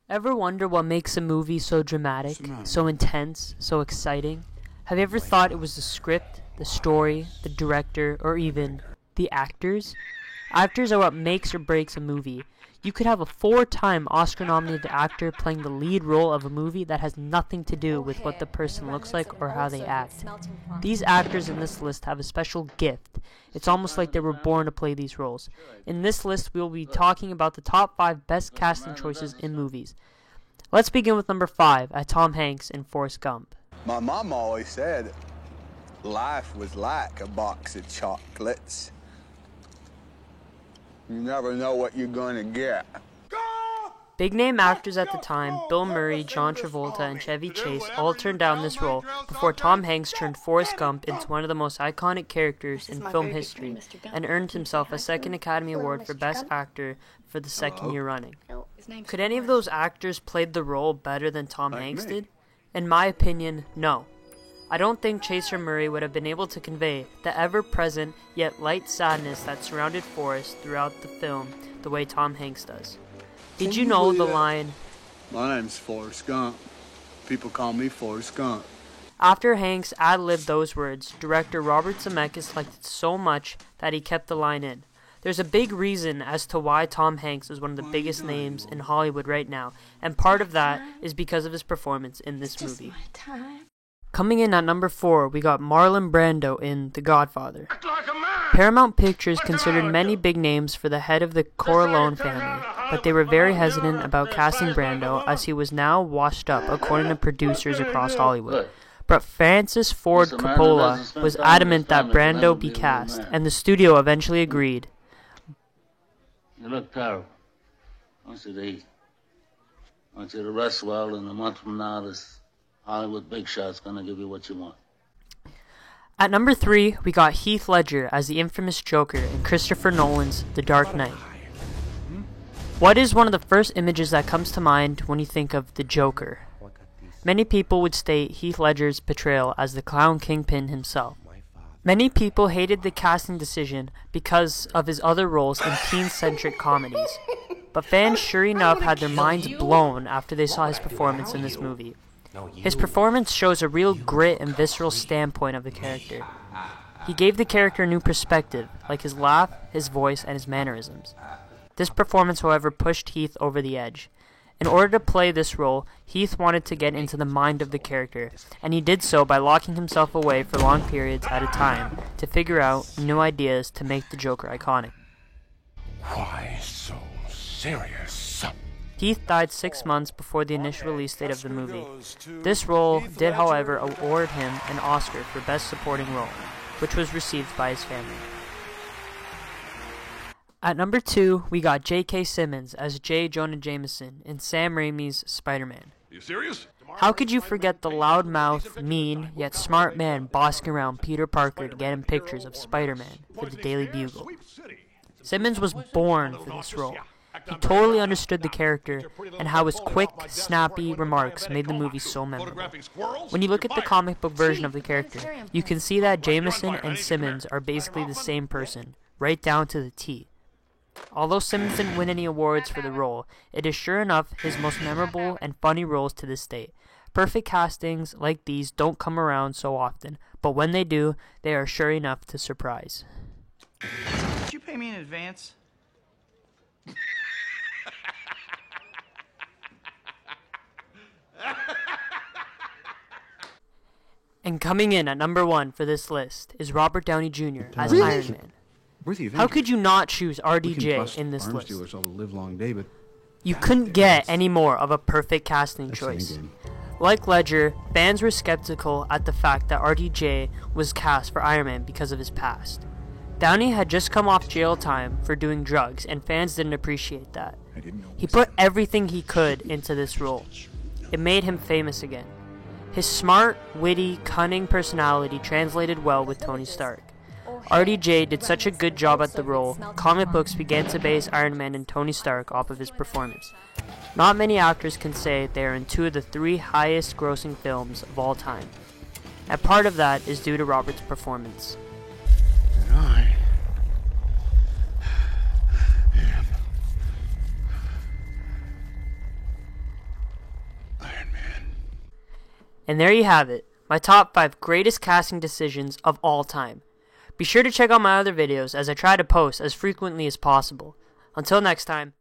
Ever wonder what makes a movie so dramatic, so intense, so exciting? Have you ever thought it was the script, the story, the director, or even the actors? Actors are what makes or breaks a movie. You could have a 4-time Oscar-nominated actor playing the lead role of a movie that has nothing to do with what the person looks like or how they act. These actors in this list have a special gift. It's almost like they were born to play these roles. In this list, we will be talking about the top 5 best casting choices in movies. Let's begin with number 5, at Tom Hanks in Forrest Gump. My mom always said life was like a box of chocolates. You never know what you're gonna get. Big-name actors at the time, Bill Murray, John Travolta, and Chevy Chase all turned down this role before Tom Hanks turned Forrest Gump into one of the most iconic characters in film history and earned himself a second Academy Award for Best Actor for the second year running. Could any of those actors played the role better than Tom Hanks did? In my opinion, no. I don't think Chase or Murray would have been able to convey the ever-present yet light sadness that surrounded Forrest throughout the film the way Tom Hanks does. Did you know the line, "My name's Forrest Gump. People call me Forrest Gump"? After Hanks ad-libbed those words, director Robert Zemeckis liked it so much that he kept the line in. There's a big reason as to why Tom Hanks is one of the biggest names in Hollywood right now, and part of that is because of his performance in this movie. Coming in at number 4, we got Marlon Brando in The Godfather. Paramount Pictures considered many big names for the head of the Corleone family, but they were very hesitant about casting Brando as he was now washed up, according to producers across Hollywood. But Francis Ford Coppola was adamant that Brando be cast, and the studio eventually agreed. You look terrible. I want you to eat. I want you to rest well, and a month from now, this Hollywood big shot's gonna give you what you want. At number 3, we got Heath Ledger as the infamous Joker in Christopher Nolan's The Dark Knight. What is one of the first images that comes to mind when you think of the Joker? Many people would state Heath Ledger's portrayal as the clown kingpin himself. Many people hated the casting decision because of his other roles in teen-centric comedies, but fans sure enough had their minds blown after they saw his performance in this movie. His performance shows a real grit and visceral standpoint of the character. He gave the character a new perspective, like his laugh, his voice, and his mannerisms. This performance, however, pushed Heath over the edge. In order to play this role, Heath wanted to get into the mind of the character, and he did so by locking himself away for long periods at a time to figure out new ideas to make the Joker iconic. Why so serious? Heath died 6 months before the initial release date of the movie. This role did, however, award him an Oscar for Best Supporting Role, which was received by his family. At number 2, we got J.K. Simmons as J. Jonah Jameson in Sam Raimi's Spider-Man. You serious? How could you forget the loudmouth, mean, yet smart man bossing around Peter Parker to get him pictures of Spider-Man for the Daily Bugle? Simmons was born for this role. He totally understood the character and how his quick, snappy remarks made the movie so memorable. When you look at the comic book version of the character, you can see that Jameson and Simmons are basically the same person, right down to the T. Although Simmons didn't win any awards for the role, it is sure enough his most memorable and funny roles to this date. Perfect castings like these don't come around so often, but when they do, they are sure enough to surprise. Did you pay me in advance? And coming in at number 1 for this list is Robert Downey Jr. as Iron Man. How could you not choose RDJ in this list? You couldn't get any more of a perfect casting choice. Like Ledger, fans were skeptical at the fact that RDJ was cast for Iron Man because of his past. Downey had just come off jail time for doing drugs, and fans didn't appreciate that. He put everything he could into this role. It made him famous again. His smart, witty, cunning personality translated well with Tony Stark. RDJ did such a good job at the role, comic books began to base Iron Man and Tony Stark off of his performance. Not many actors can say they are in 2 of the 3 highest grossing films of all time. And part of that is due to Robert's performance. Iron Man. And there you have it, my top 5 greatest casting decisions of all time. Be sure to check out my other videos as I try to post as frequently as possible. Until next time.